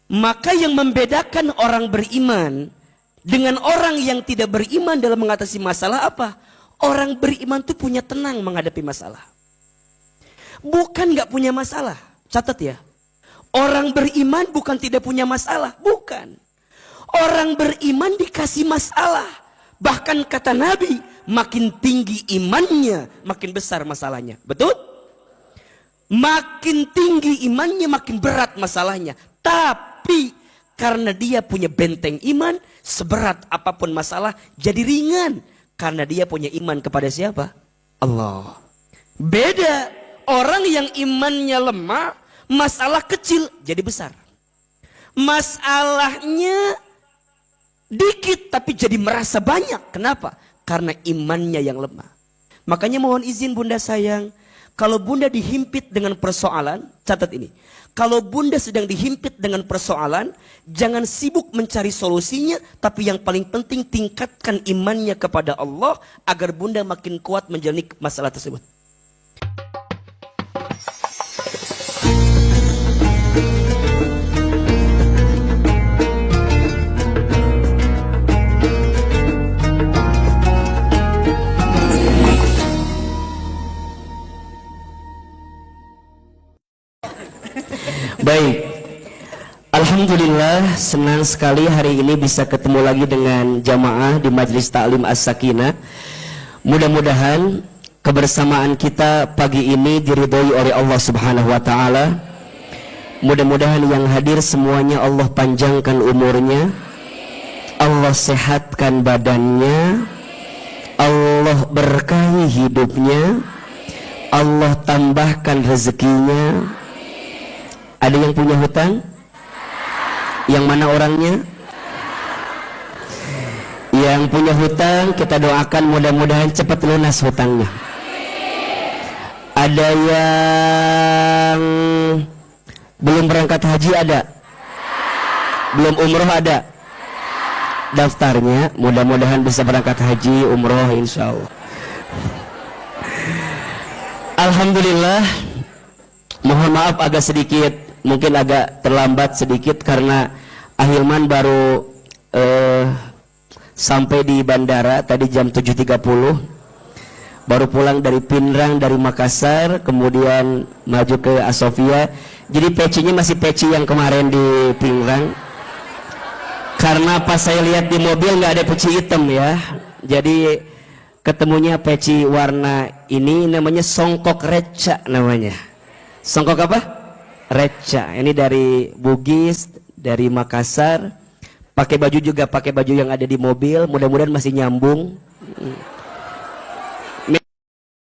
Maka yang membedakan orang beriman dengan orang yang tidak beriman dalam mengatasi masalah apa? Orang beriman tuh punya tenang menghadapi masalah. Bukan gak punya masalah. Catat ya. Orang beriman bukan tidak punya masalah. Bukan. Orang beriman dikasih masalah. Bahkan kata Nabi, makin tinggi imannya, makin besar masalahnya. Betul? Makin tinggi imannya, makin berat masalahnya. Tapi karena dia punya benteng iman, seberat apapun masalah jadi ringan. Karena dia punya iman kepada siapa? Allah. Beda. Orang yang imannya lemah, masalah kecil jadi besar. Masalahnya dikit tapi jadi merasa banyak. Kenapa? Karena imannya yang lemah. Makanya mohon izin bunda sayang, kalau bunda dihimpit dengan persoalan, catat ini. Kalau bunda sedang dihimpit dengan persoalan, jangan sibuk mencari solusinya, tapi yang paling penting tingkatkan imannya kepada Allah agar bunda makin kuat menjalani masalah tersebut. Baik, alhamdulillah senang sekali hari ini bisa ketemu lagi dengan jamaah di Majelis Ta'lim As-Sakinah. Mudah-mudahan kebersamaan kita pagi ini diridhoi oleh Allah Subhanahu wa taala. Mudah-mudahan yang hadir semuanya Allah panjangkan umurnya, Allah sehatkan badannya, Allah berkahi hidupnya, Allah tambahkan rezekinya. Ada yang punya hutang? Yang mana orangnya? Yang punya hutang kita doakan mudah-mudahan cepat lunas hutangnya. Ada yang belum berangkat haji ada? Belum umroh ada? Daftarnya mudah-mudahan bisa berangkat haji, umroh insya Allah. Alhamdulillah. Mohon maaf agak sedikit, mungkin agak terlambat sedikit karena Ahilman baru sampai di bandara tadi jam 7.30. Baru pulang dari Pinrang, dari Makassar, kemudian maju ke Asofia. Jadi pecinya masih peci yang kemarin di Pinrang. Karena pas saya lihat di mobil nggak ada peci hitam ya. Jadi ketemunya peci warna ini namanya songkok reca namanya. Songkok apa? Reca. Ini dari Bugis, dari Makassar. Pakai baju juga, pakai baju yang ada di mobil. Mudah-mudahan masih nyambung.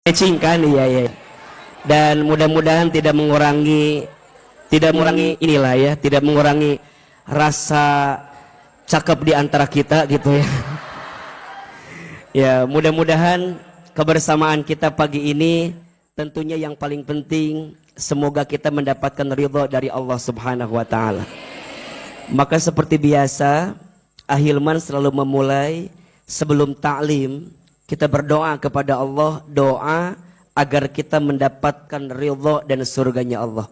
Matching kan? Iya, iya. Dan mudah-mudahan tidak mengurangi inilah ya, tidak mengurangi rasa cakep di antara kita gitu ya. Ya, mudah-mudahan kebersamaan kita pagi ini tentunya yang paling penting semoga kita mendapatkan ridha dari Allah Subhanahu wa taala. Maka seperti biasa, Ahilman selalu memulai sebelum ta'lim, kita berdoa kepada Allah, doa agar kita mendapatkan ridha dan surganya Allah.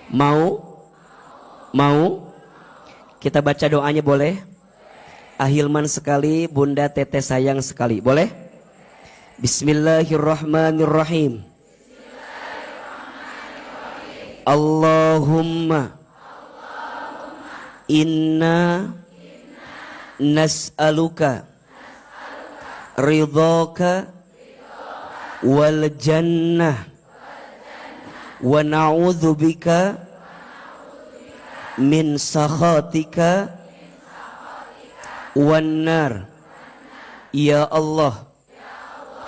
Mau? Mau? Kita baca doanya boleh? Ahilman sekali, Bunda Teteh sayang sekali. Boleh? Bismillahirrahmanirrahim. Allahumma inna nas'aluka ridhaka wal jannah wa na'udzubika min sakhatika wan nar. Ya Allah,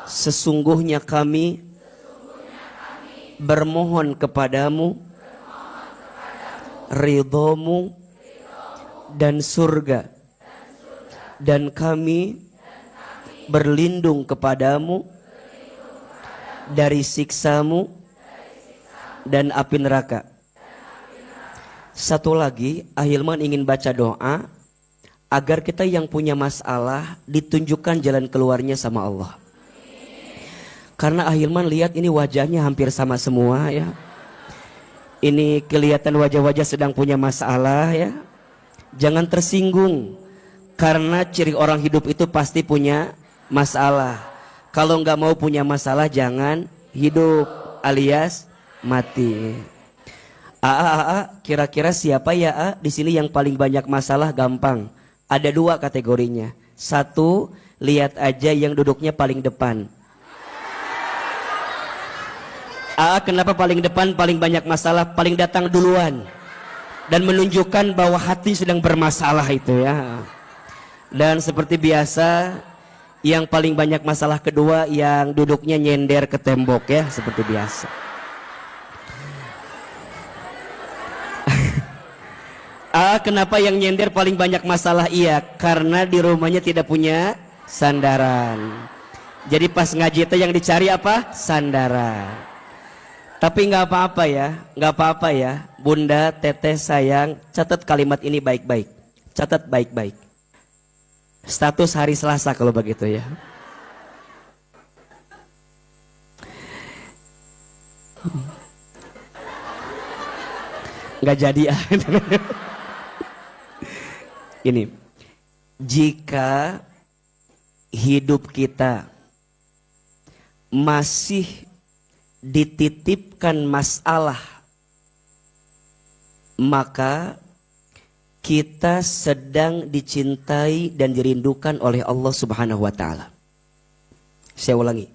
sesungguhnya kami bermohon kepadamu ridhamu dan surga, dan kami berlindung kepadamu dari siksamu dan api neraka. Satu lagi, Ahilman ingin baca doa agar kita yang punya masalah ditunjukkan jalan keluarnya sama Allah. Karena Ahilman lihat ini wajahnya hampir sama semua ya. ini kelihatan wajah-wajah sedang punya masalah ya. Jangan tersinggung, karena ciri orang hidup itu pasti punya masalah. Kalau nggak mau punya masalah jangan hidup, alias mati. Kira-kira siapa ya di sini yang paling banyak masalah? Gampang, ada dua kategorinya. Satu, lihat aja yang duduknya paling depan. Kenapa paling depan? Paling banyak masalah, paling datang duluan, dan menunjukkan bahwa hati sedang bermasalah itu ya. Dan seperti biasa, yang paling banyak masalah kedua yang duduknya nyender ke tembok ya, seperti biasa. Kenapa yang nyender paling banyak masalah? Iya, karena di rumahnya tidak punya sandaran. Jadi pas ngaji itu yang dicari apa? Sandaran. Tapi nggak apa-apa ya, nggak apa-apa ya, Bunda, Teteh sayang, catat kalimat ini baik-baik, catat baik-baik. Status hari Selasa kalau begitu ya. Nggak jadi ah. Ini, jika hidup kita masih dititipkan masalah, maka kita sedang dicintai dan dirindukan oleh Allah Subhanahu wa Ta'ala. Saya ulangi,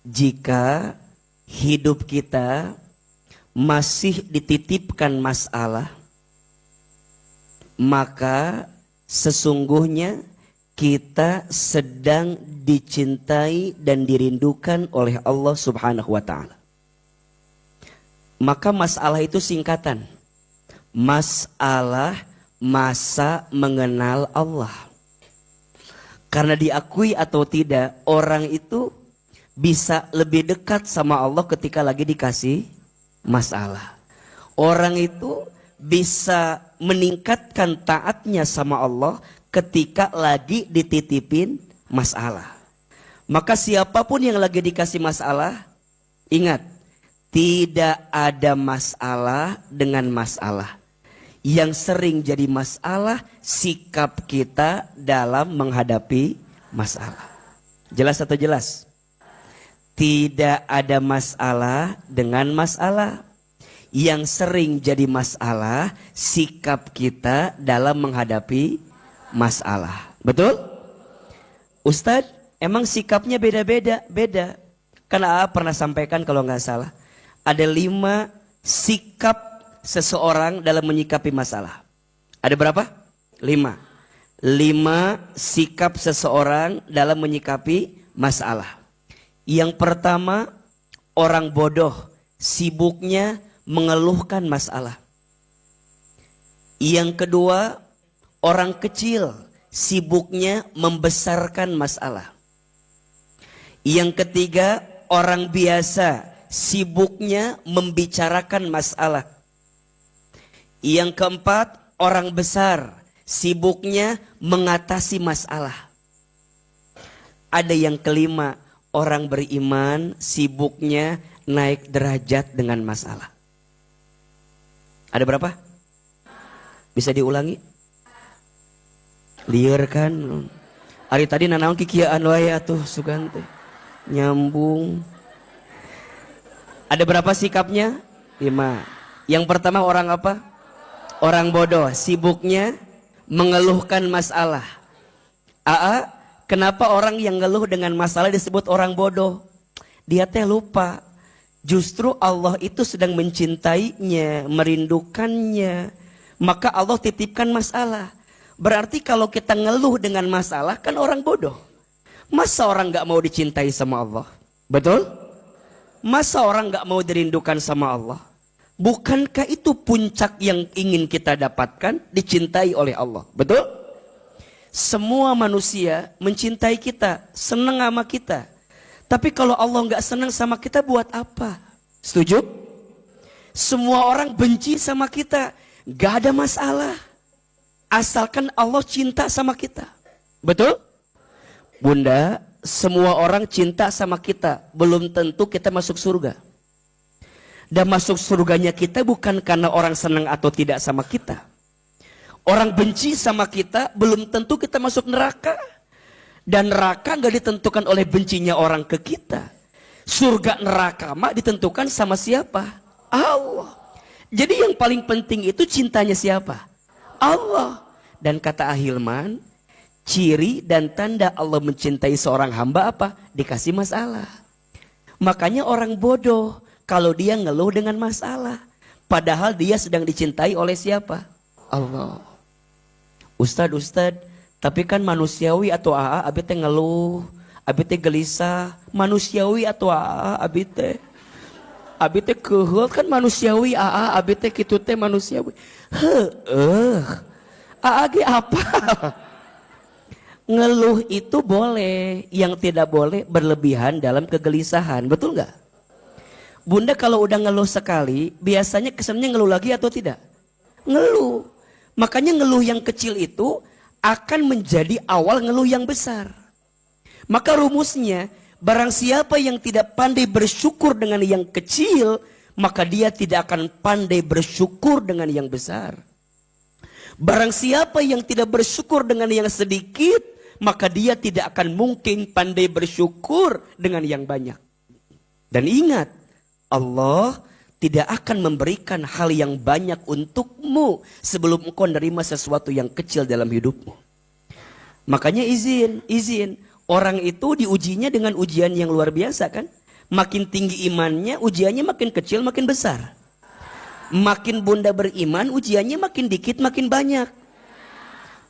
jika hidup kita masih dititipkan masalah, maka sesungguhnya kita sedang dicintai dan dirindukan oleh Allah Subhanahu wa Ta'ala. Maka masalah itu singkatan. Masalah masa mengenal Allah. Karena diakui atau tidak, orang itu bisa lebih dekat sama Allah ketika lagi dikasih masalah. Orang itu bisa meningkatkan taatnya sama Allah ketika lagi dititipin masalah. Maka siapapun yang lagi dikasih masalah, ingat, tidak ada masalah dengan masalah. Yang sering jadi masalah sikap kita dalam menghadapi masalah. Jelas atau jelas? Tidak ada masalah dengan masalah. Yang sering jadi masalah sikap kita dalam menghadapi masalah. Betul? Ustadz, emang sikapnya beda-beda? Beda. Karena pernah sampaikan kalau nggak salah, ada 5 sikap seseorang dalam menyikapi masalah. Ada berapa? 5. 5 sikap seseorang dalam menyikapi masalah. Yang pertama, orang bodoh sibuknya mengeluhkan masalah. Yang kedua, orang kecil sibuknya membesarkan masalah. Yang ketiga, orang biasa sibuknya membicarakan masalah. Yang keempat, orang besar sibuknya mengatasi masalah. Ada yang kelima, orang beriman sibuknya naik derajat dengan masalah. Ada berapa? Bisa diulangi? Liar kan? Hari tadi nanaon kikiaan wae atuh Sugante. Nyambung. Ada berapa sikapnya? 5. Yang pertama orang apa? Orang bodoh, sibuknya mengeluhkan masalah. Kenapa orang yang ngeluh dengan masalah disebut orang bodoh? Dia teh lupa. Justru Allah itu sedang mencintainya, merindukannya. Maka Allah titipkan masalah. Berarti kalau kita ngeluh dengan masalah kan orang bodoh. Masa orang gak mau dicintai sama Allah? Betul? Masa orang gak mau dirindukan sama Allah? Bukankah itu puncak yang ingin kita dapatkan? Dicintai oleh Allah. Betul? Semua manusia mencintai kita, senang sama kita. Tapi kalau Allah gak senang sama kita, buat apa? Setuju? Semua orang benci sama kita, gak ada masalah. Asalkan Allah cinta sama kita. Betul? Bunda, semua orang cinta sama kita, belum tentu kita masuk surga. Dan masuk surganya kita bukan karena orang senang atau tidak sama kita. Orang benci sama kita belum tentu kita masuk neraka. Dan neraka gak ditentukan oleh bencinya orang ke kita. Surga neraka mah ditentukan sama siapa? Allah. Jadi yang paling penting itu cintanya siapa? Allah. Dan kata Ahilman, ciri dan tanda Allah mencintai seorang hamba apa? Dikasih masalah. Makanya orang bodoh kalau dia ngeluh dengan masalah. Padahal dia sedang dicintai oleh siapa? Allah. Ustad, tapi kan manusiawi atau abi teh ngeluh, abi teh gelisah. Manusiawi atau abi teh keheul kan manusiawi, abi teh kitu teh manusiawi. Ge apa? Ngeluh itu boleh, yang tidak boleh berlebihan dalam kegelisahan, betul nggak? Bunda kalau udah ngeluh sekali, biasanya kesannya ngeluh lagi atau tidak? Ngeluh. Makanya ngeluh yang kecil itu akan menjadi awal ngeluh yang besar. Maka rumusnya, barang siapa yang tidak pandai bersyukur dengan yang kecil, maka dia tidak akan pandai bersyukur dengan yang besar. Barang siapa yang tidak bersyukur dengan yang sedikit, maka dia tidak akan mungkin pandai bersyukur dengan yang banyak. Dan ingat, Allah tidak akan memberikan hal yang banyak untukmu sebelum engkau menerima sesuatu yang kecil dalam hidupmu. Makanya izin. Orang itu diujinya dengan ujian yang luar biasa kan. Makin tinggi imannya, ujiannya makin kecil makin besar. Makin bunda beriman, ujiannya makin dikit makin banyak.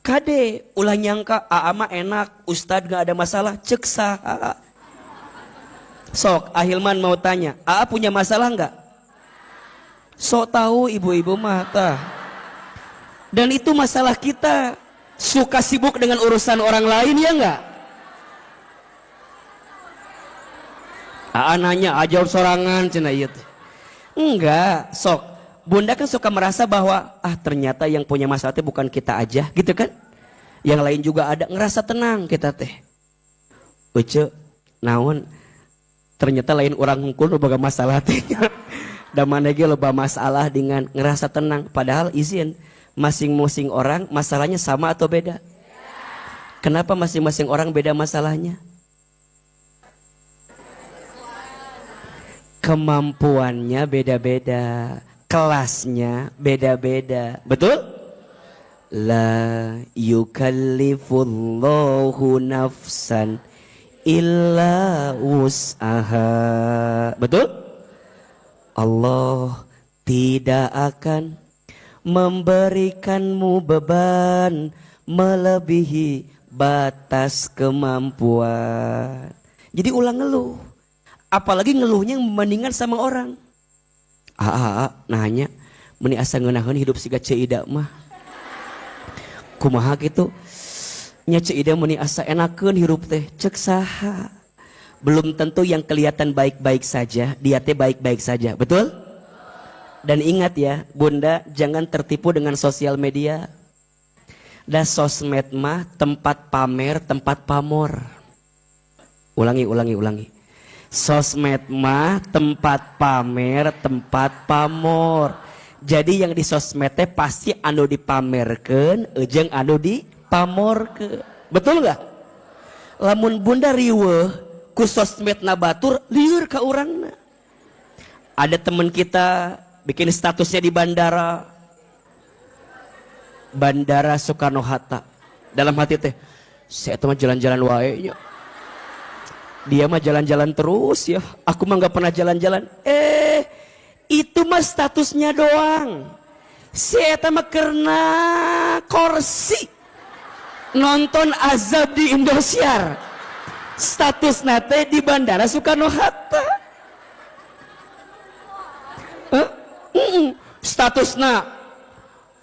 Kade, ulah nyangka mah enak, ustad gak ada masalah, cek saha. Sok, Ahilman mau tanya, punya masalah nggak? Sok tahu ibu-ibu mah tah. Dan itu masalah kita, suka sibuk dengan urusan orang lain ya nggak? Nanya aja sorangan cina ieu teh. Enggak, sok. Bunda kan suka merasa bahwa ternyata yang punya masalah itu bukan kita aja gitu kan. Yang lain juga ada, ngerasa tenang kita teh. Uce, naon ternyata lain orang ngukul loba masalah teh. Da maneh ge loba masalah dengan ngerasa tenang. Padahal izin, masing-masing orang masalahnya sama atau beda? Kenapa masing-masing orang beda masalahnya? Kemampuannya beda-beda. Kelasnya beda-beda, betul? La yukallifullahu nafsan illa wus'aha, betul? Allah tidak akan memberikanmu beban melebihi batas kemampuan. Jadi ulang ngeluh, apalagi ngeluhnya membandingkan sama orang. Nanya meni asa ngeunaheun hidup siga Ceuida mah kumaha gitu nya Ceuida meni asa enakeun hirup teh cek saha. Belum tentu yang kelihatan baik-baik saja dia teh baik-baik saja, betul? Dan ingat ya bunda, jangan tertipu dengan sosial media. Da sosmed mah tempat pamer, tempat pamor. Ulangi. Sosmed mah tempat pamer, tempat pamor. Jadi yang di sosmed teh pasti anu dipamerkeun, jeung anu dipamorkeun. Betul nggak? Lamun bunda riweuh ku sosmedna batur, lieur ka urangna. Ada teman kita bikin statusnya di Bandara Soekarno-Hatta. Dalam hati teh, saya mah jalan-jalan wae nya. Dia mah jalan-jalan terus ya. Aku mah gak pernah jalan-jalan. Itu mah statusnya doang. Si eta mah karena korsi nonton azab di Indosiar. Status nate di Bandara Soekarno-Hatta. Statusna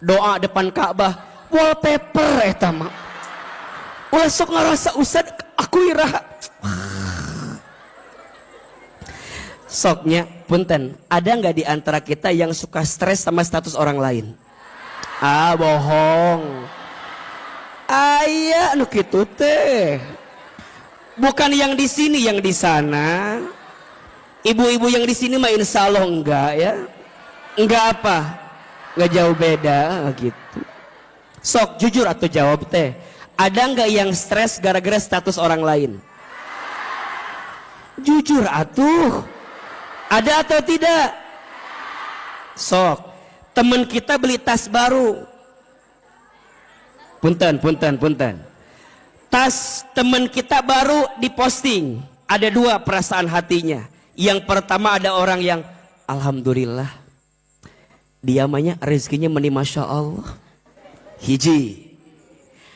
doa depan Ka'bah. Wallpaper eta mah. Ulah sok ngarasa usad aku iraha. Soknya punten, ada nggak di antara kita yang suka stres sama status orang lain? Bohong. Aya nu kitu teh. Bukan yang di sini, yang di sana. Ibu-ibu yang di sini mah insya Allah enggak ya. Enggak apa? Enggak jauh beda gitu. Sok jujur atau jawab teh. Ada enggak yang stres gara-gara status orang lain? Jujur atuh. Ada atau tidak? Sok. Teman kita beli tas baru. Punten. Tas teman kita baru diposting. Ada dua perasaan hatinya. Yang pertama ada orang yang alhamdulillah. Dia namanya rezekinya meni masya Allah. Hiji.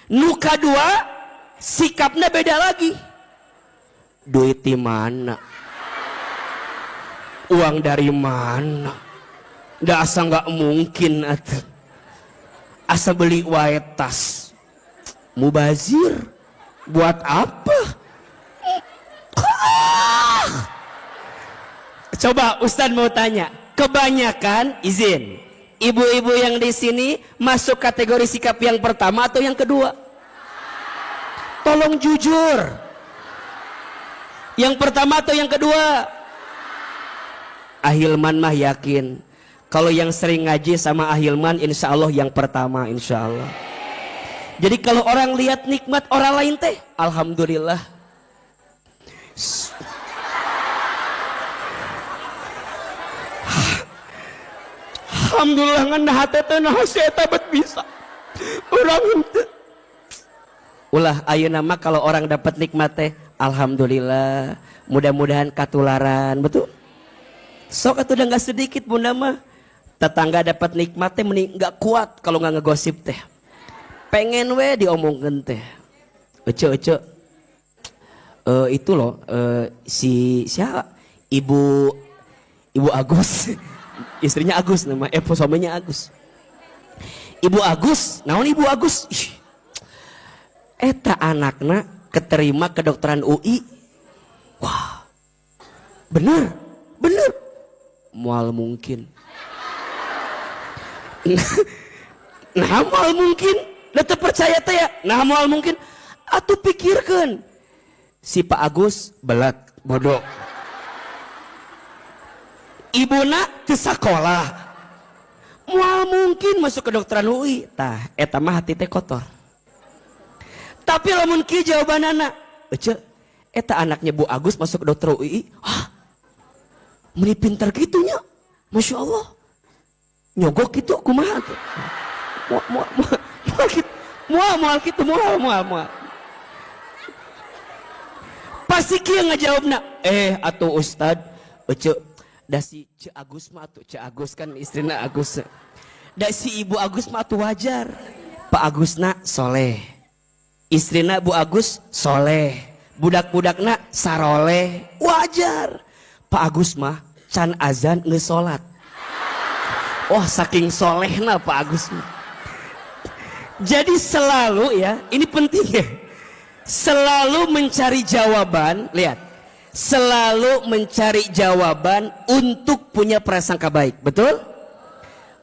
Nu kadua sikapnya beda lagi. Duit di mana? Uang dari mana? Nggak asa nggak mungkin atuh. Asa beli wae tas. Mubazir. Buat apa? Coba Ustadz mau tanya, kebanyakan izin, ibu-ibu yang di sini masuk kategori sikap yang pertama atau yang kedua? Tolong jujur. Yang pertama atau yang kedua? Ahilman mah yakin. Kalau yang sering ngaji sama Ahilman, insya Allah yang pertama, insya Allah. Jadi kalau orang lihat nikmat orang lain teh, alhamdulillah. Alhamdulillah ngana hate teh nah eta bet bisa. Urang teh. Ulah ayeuna mah kalau orang dapat nikmat teh, alhamdulillah. Mudah-mudahan katularan, betul? Sok atuh udah enggak sedikit bunda mah. Tetangga dapat nikmat teh mending enggak kuat kalau enggak ngegosip teh. Pengen we diomongkeun teh. Ece. Itu loh si siapa? Ibu Agus. Istrinya Agus nama suaminya Agus. Ibu Agus, naon Ibu Agus? Eta anakna keterima kedokteran UI. Wah. Bener. Moal mungkin. Nah moal mungkin. Letep percaya teh ya. Nah moal mungkin. Atuh pikirkeun. Si Pak Agus belat bodoh. Ibuna teu sakolah. Moal mungkin masuk ke kedokteran UI. Tah eta mah hati teh kotor. Tapi lamun kieu jawabanana, ece eta anaknya Bu Agus masuk ke dokter UI. Hah. Meni pinter gitunya. Masya Allah. Nyogok gitu kumaha tuh. Mual gitu. Pasti kieu ngajawabna. Atuh Ustad, ece da si Ce Agus mah atuh, Ce Agus kan istrina Agus. Da si Ibu Agus mah atuh wajar. Pak Agusna soleh. Istrina Bu Agus soleh. Budak-budakna saroleh. Wajar. Pak Agus mah can azan geus salat. Wah saking solehna Pak Agus mah. Jadi selalu ya, ini penting ya. Selalu mencari jawaban, lihat. Selalu mencari jawaban untuk punya prasangka baik, betul?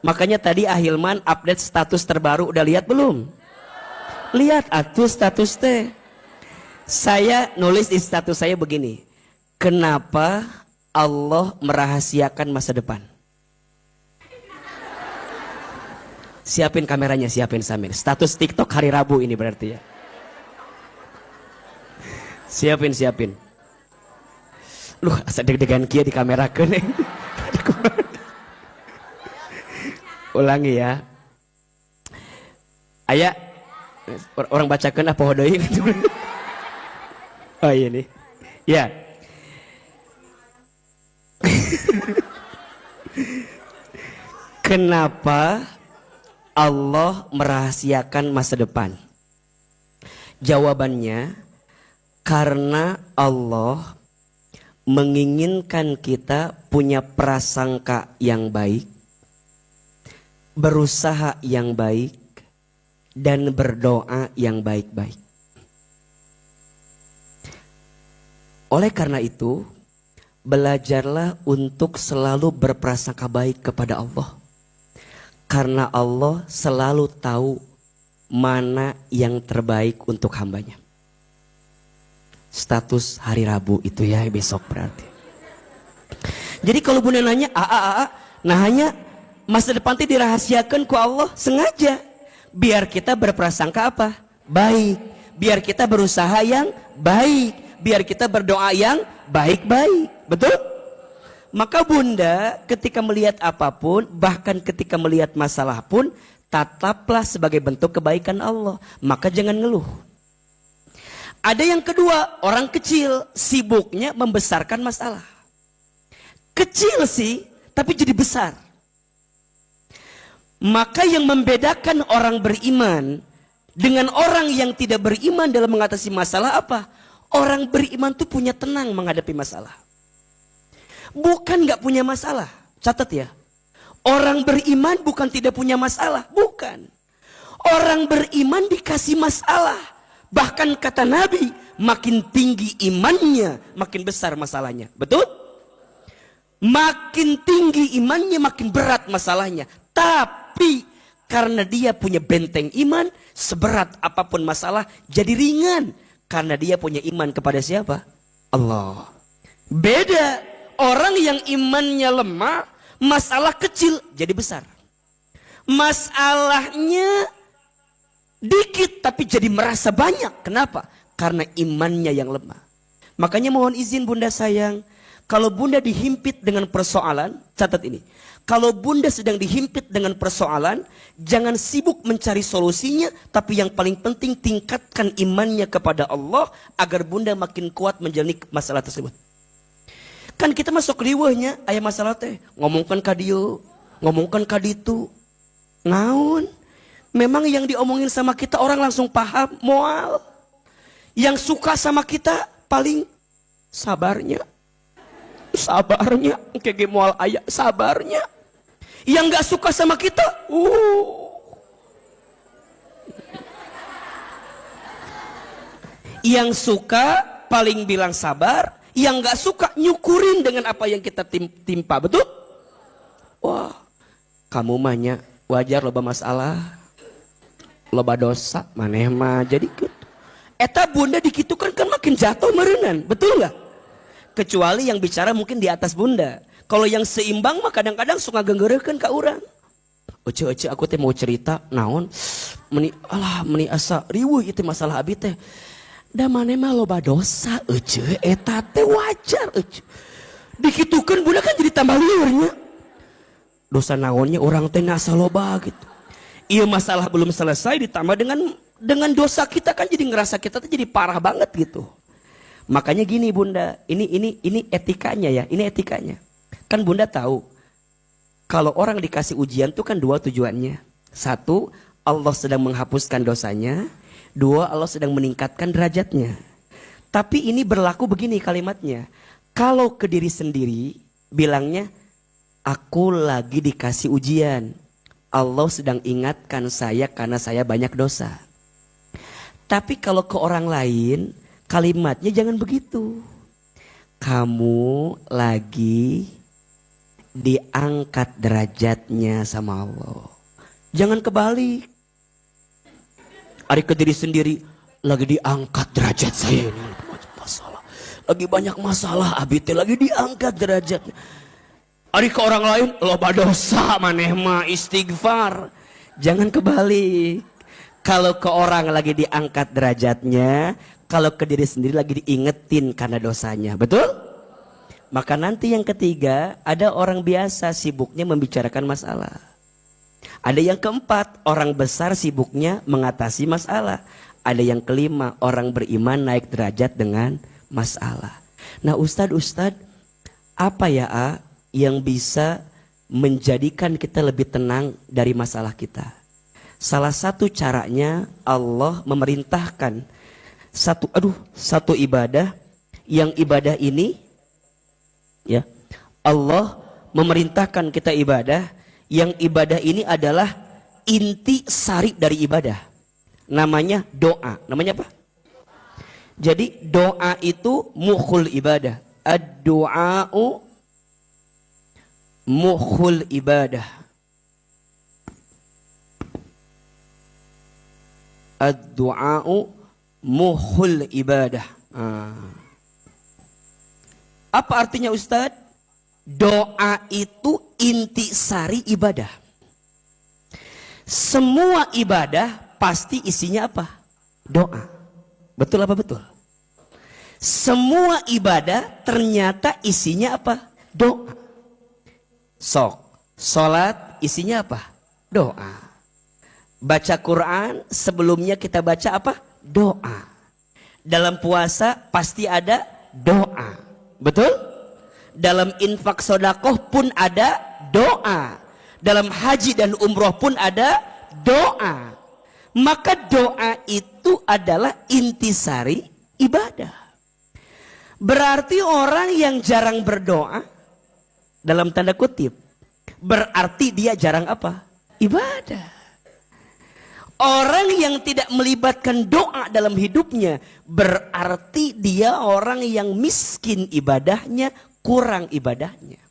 Makanya tadi Ahilman update status terbaru, udah lihat belum? Lihat atuh status teh. Saya nulis di status saya begini. Kenapa Allah merahasiakan masa depan? Siapin kameranya, siapin Samir. Status TikTok hari Rabu ini berarti ya. Siapin. Lu asa deg-degan kia di kamera kene. Ulangi ya. Aya orang bacakeun apa deui? Oh iya nih. Ya. Kenapa Allah merahasiakan masa depan? Jawabannya karena Allah menginginkan kita punya prasangka yang baik, berusaha yang baik, dan berdoa yang baik-baik. Oleh karena itu, belajarlah untuk selalu berprasangka baik kepada Allah. Karena Allah selalu tahu mana yang terbaik untuk hambanya. Status hari Rabu itu ya besok berarti. Jadi kalau bunda nanya, nah hanya masa depan itu dirahasiakan ku Allah sengaja. Biar kita berprasangka apa? Baik. Biar kita berusaha yang baik. Biar kita berdoa yang baik-baik. Betul? Maka bunda ketika melihat apapun, bahkan ketika melihat masalah pun, tataplah sebagai bentuk kebaikan Allah. Maka jangan ngeluh. Ada yang kedua, orang kecil sibuknya membesarkan masalah. Kecil sih, tapi jadi besar. Maka yang membedakan orang beriman dengan orang yang tidak beriman dalam mengatasi masalah apa? Orang beriman tuh punya tenang menghadapi masalah. Bukan gak punya masalah. Catat ya. Orang beriman bukan tidak punya masalah. Bukan. Orang beriman dikasih masalah. Bahkan kata Nabi, makin tinggi imannya, makin besar masalahnya. Betul? Makin tinggi imannya, makin berat masalahnya. Tapi karena dia punya benteng iman, seberat apapun masalah jadi ringan. Karena dia punya iman kepada siapa? Allah. Beda, orang yang imannya lemah, masalah kecil jadi besar. Masalahnya dikit tapi jadi merasa banyak. Kenapa? Karena imannya yang lemah. Makanya mohon izin bunda sayang, kalau bunda dihimpit dengan persoalan, catat ini. Kalau bunda sedang dihimpit dengan persoalan, jangan sibuk mencari solusinya, tapi yang paling penting tingkatkan imannya kepada Allah agar bunda makin kuat menjalani masalah tersebut. Kan kita masuk riwahnya, ayah masalah teh, ngomongkan kadiu, ngomongkan kaditu, naon. Memang yang diomongin sama kita orang langsung paham, moal. Yang suka sama kita paling sabarnya. Sabarnya, kayak moal ayah, sabarnya. Yang gak suka sama kita, Yang suka paling bilang sabar, yang gak suka nyukurin dengan apa yang kita timpa, betul? Wah, kamu mahnya wajar loba masalah, loba dosa, maneh mah jadi gitu. Eta bunda dikitukan kan makin jatuh merenan, betul gak? Kecuali yang bicara mungkin di atas bunda. Kalau yang seimbang mah kadang-kadang suka genggerekeun ka urang. Ece aku teh mau cerita naon? Meni asa riweuh ieu masalah abi teh. Da maneh mah loba dosa ece eta teh wajar ece. Dikitukeun bunda kan jadi tambah liur nya. Dosa naonnya orang teh asa loba gitu. Ieu masalah belum selesai ditambah dengan dosa kita kan jadi ngerasa kita tuh jadi parah banget gitu. Makanya gini bunda, ini etikanya ya, ini etikanya. Kan bunda tahu, kalau orang dikasih ujian tuh kan dua tujuannya. Satu, Allah sedang menghapuskan dosanya. Dua, Allah sedang meningkatkan derajatnya. Tapi ini berlaku begini kalimatnya. Kalau ke diri sendiri, bilangnya, aku lagi dikasih ujian. Allah sedang ingatkan saya karena saya banyak dosa. Tapi kalau ke orang lain, kalimatnya jangan begitu. Kamu lagi diangkat derajatnya sama Allah. Jangan kebalik. Ari ke diri sendiri, lagi diangkat derajat saya ini. Masalah. Lagi banyak masalah, abi teh lagi diangkat derajatnya. Ari ke orang lain, loba dosa maneh mah istighfar. Jangan kebalik. Kalau ke orang lagi diangkat derajatnya, kalau ke diri sendiri lagi diingetin karena dosanya. Betul? Maka nanti yang ketiga, ada orang biasa sibuknya membicarakan masalah. Ada yang keempat, orang besar sibuknya mengatasi masalah. Ada yang kelima, orang beriman naik derajat dengan masalah. Nah Ustadz, apa ya yang bisa menjadikan kita lebih tenang dari masalah kita? Salah satu caranya Allah memerintahkan satu ibadah, yang ibadah ini ya, Allah memerintahkan kita ibadah, yang ibadah ini adalah inti sari dari ibadah. Namanya doa. Namanya apa? Jadi doa itu mukhul ibadah. Ad-du'a'u mukhul ibadah. Ad-du'a'u mukhul ibadah. Apa artinya Ustadz? Doa itu intisari ibadah. Semua ibadah pasti isinya apa? Doa. Betul apa betul? Semua ibadah ternyata isinya apa? Doa. Sholat isinya apa? Doa. Baca Quran sebelumnya kita baca apa? Doa. Dalam puasa pasti ada doa. Betul? Dalam infak sodakoh pun ada doa. Dalam haji dan umroh pun ada doa. Maka doa itu adalah intisari ibadah. Berarti orang yang jarang berdoa, dalam tanda kutip, berarti dia jarang apa? Ibadah. Orang yang tidak melibatkan doa dalam hidupnya, berarti dia orang yang miskin ibadahnya, kurang ibadahnya.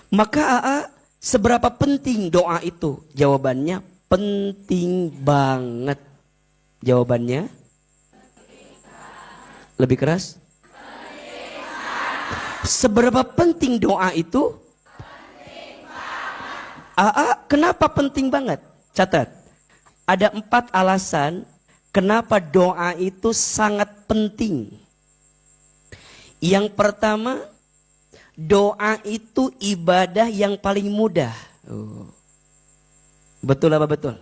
Maka seberapa penting doa itu? Jawabannya penting banget. Jawabannya lebih keras. Seberapa penting doa itu? Kenapa penting banget? Catat. Ada 4 alasan kenapa doa itu sangat penting. Yang pertama, doa itu ibadah yang paling mudah. Betul apa betul?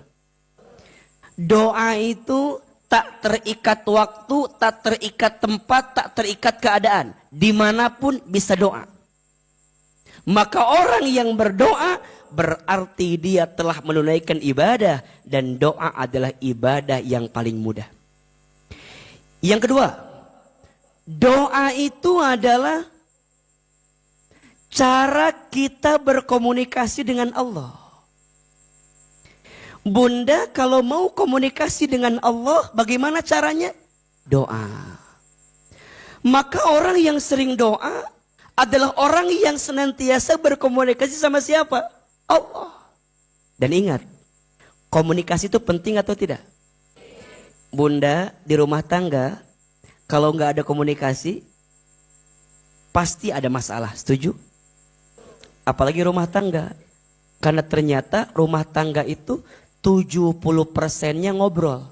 Doa itu tak terikat waktu, tak terikat tempat, tak terikat keadaan. Dimanapun bisa doa. Maka orang yang berdoa berarti dia telah menunaikan ibadah. Dan doa adalah ibadah yang paling mudah. Yang kedua, doa itu adalah cara kita berkomunikasi dengan Allah. Bunda kalau mau komunikasi dengan Allah, bagaimana caranya? Doa. Maka orang yang sering doa adalah orang yang senantiasa berkomunikasi sama siapa? Allah. Dan ingat, komunikasi itu penting atau tidak? Bunda di rumah tangga, kalau nggak ada komunikasi, pasti ada masalah. Setuju? Apalagi rumah tangga. Karena ternyata rumah tangga itu 70%-nya ngobrol.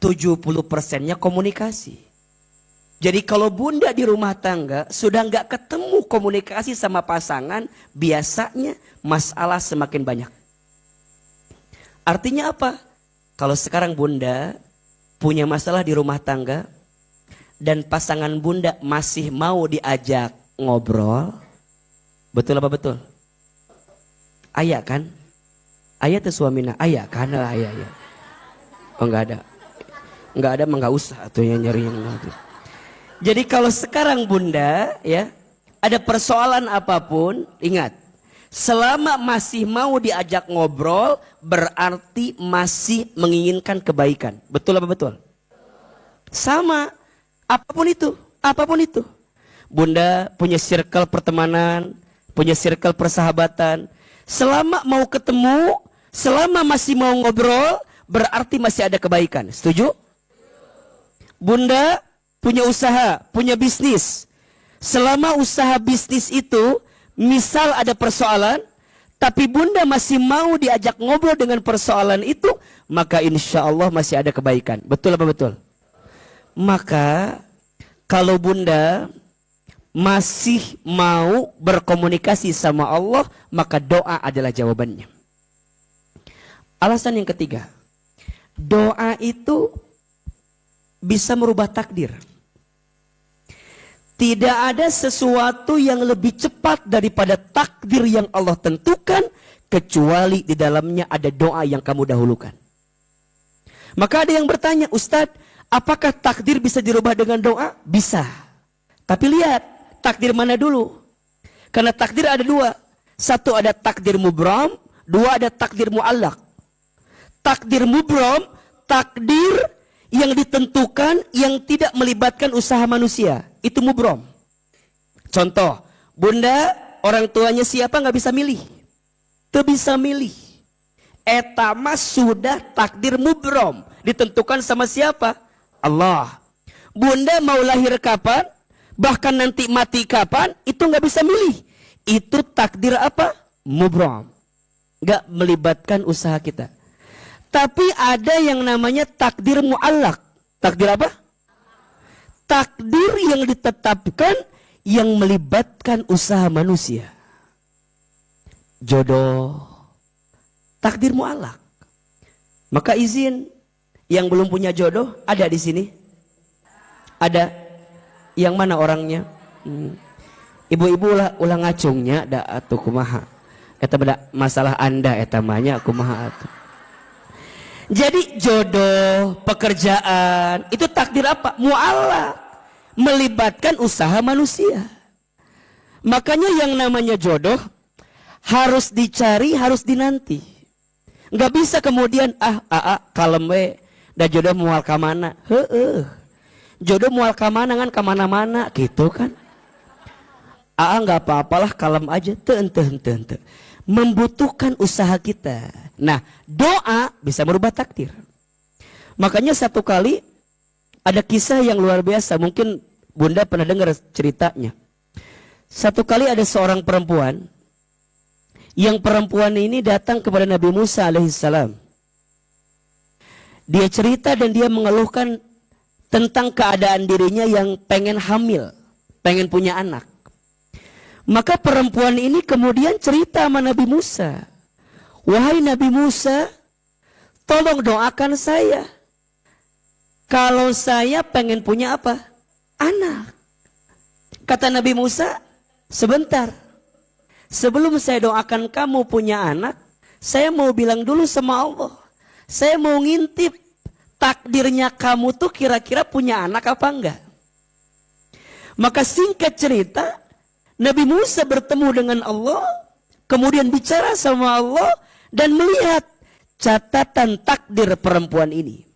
70%-nya komunikasi. Jadi kalau bunda di rumah tangga sudah nggak ketemu komunikasi sama pasangan, biasanya masalah semakin banyak. Artinya apa? Kalau sekarang bunda punya masalah di rumah tangga dan pasangan bunda masih mau diajak ngobrol, betul apa betul? Ayah kan? Ayah tuh suaminya, ayah kan? Ayah. Oh nggak ada. Nggak ada mah nggak usah tuh yang nyari yang itu. Jadi kalau sekarang bunda ya ada persoalan apapun, ingat, selama masih mau diajak ngobrol berarti masih menginginkan kebaikan. Betul apa betul? Sama, apapun itu. Bunda punya circle pertemanan, punya circle persahabatan. Selama mau ketemu, selama masih mau ngobrol, berarti masih ada kebaikan. Setuju? Bunda punya usaha, punya bisnis. Selama usaha bisnis itu, misal ada persoalan, tapi bunda masih mau diajak ngobrol dengan persoalan itu, maka insya Allah masih ada kebaikan. Betul apa betul? Maka, kalau bunda masih mau berkomunikasi sama Allah, maka doa adalah jawabannya. Alasan yang ketiga, doa itu bisa merubah takdir. Tidak ada sesuatu yang lebih cepat daripada takdir yang Allah tentukan, kecuali di dalamnya ada doa yang kamu dahulukan. Maka ada yang bertanya, Ustadz, apakah takdir bisa dirubah dengan doa? Bisa. Tapi lihat, takdir mana dulu? Karena takdir ada 2. Satu ada takdir mubram, 2 ada takdir mu'allaq. Takdir mubram, takdir yang ditentukan yang tidak melibatkan usaha manusia. Itu mubrom. Contoh, bunda orang tuanya siapa nggak bisa milih. Tuh bisa milih. Etama sudah takdir mubrom. Ditentukan sama siapa? Allah. Bunda mau lahir kapan? Bahkan nanti mati kapan, itu nggak bisa milih. Itu takdir apa? Mubram. Nggak melibatkan usaha kita. Tapi ada yang namanya takdir mu'allak. Takdir apa? Takdir yang ditetapkan yang melibatkan usaha manusia. Jodoh. Takdir mu'allak. Maka izin yang belum punya jodoh ada di sini. Ada. Yang mana orangnya? Ibu-ibu ulah ngacungnya da atuh kumaha. Eta beda masalah Anda eta manya kumaha atuh. Jadi jodoh, pekerjaan, itu takdir apa? Mu'allak. Melibatkan usaha manusia. Makanya yang namanya jodoh harus dicari, harus dinanti. Nggak bisa kemudian kalem we da jodoh mual ka mana. Jodoh mual ka mana kan ka mana-mana gitu kan. Nggak apa-apalah kalem aja. Teu. Membutuhkan usaha kita. Nah, doa bisa merubah takdir. Makanya satu kali ada kisah yang luar biasa. Mungkin Bunda pernah dengar ceritanya. Satu kali ada seorang perempuan. Yang perempuan ini datang kepada Nabi Musa alaihissalam. Dia cerita dan dia mengeluhkan tentang keadaan dirinya yang pengen hamil, pengen punya anak. Maka perempuan ini kemudian cerita sama Nabi Musa. Wahai Nabi Musa, tolong doakan saya. Kalau saya pengen punya apa? Anak. Kata Nabi Musa, sebentar. Sebelum saya doakan kamu punya anak, saya mau bilang dulu sama Allah. Saya mau ngintip takdirnya kamu tuh kira-kira punya anak apa enggak. Maka singkat cerita, Nabi Musa bertemu dengan Allah, kemudian bicara sama Allah dan melihat catatan takdir perempuan ini.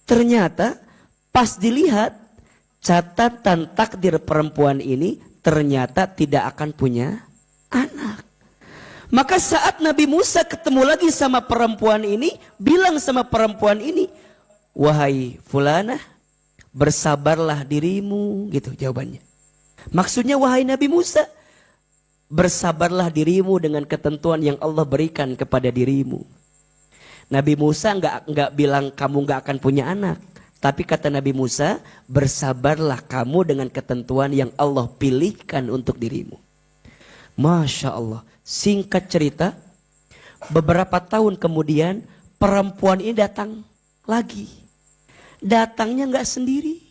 Ternyata pas dilihat catatan takdir perempuan ini ternyata tidak akan punya anak. Maka saat Nabi Musa ketemu lagi sama perempuan ini, bilang sama perempuan ini, wahai fulanah, bersabarlah dirimu, gitu jawabannya. Maksudnya wahai Nabi Musa, bersabarlah dirimu dengan ketentuan yang Allah berikan kepada dirimu. Nabi Musa nggak bilang kamu nggak akan punya anak, tapi kata Nabi Musa, bersabarlah kamu dengan ketentuan yang Allah pilihkan untuk dirimu. Masya Allah. Singkat cerita, beberapa tahun kemudian perempuan ini datang lagi. Datangnya nggak sendiri,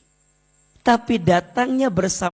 tapi datangnya bersama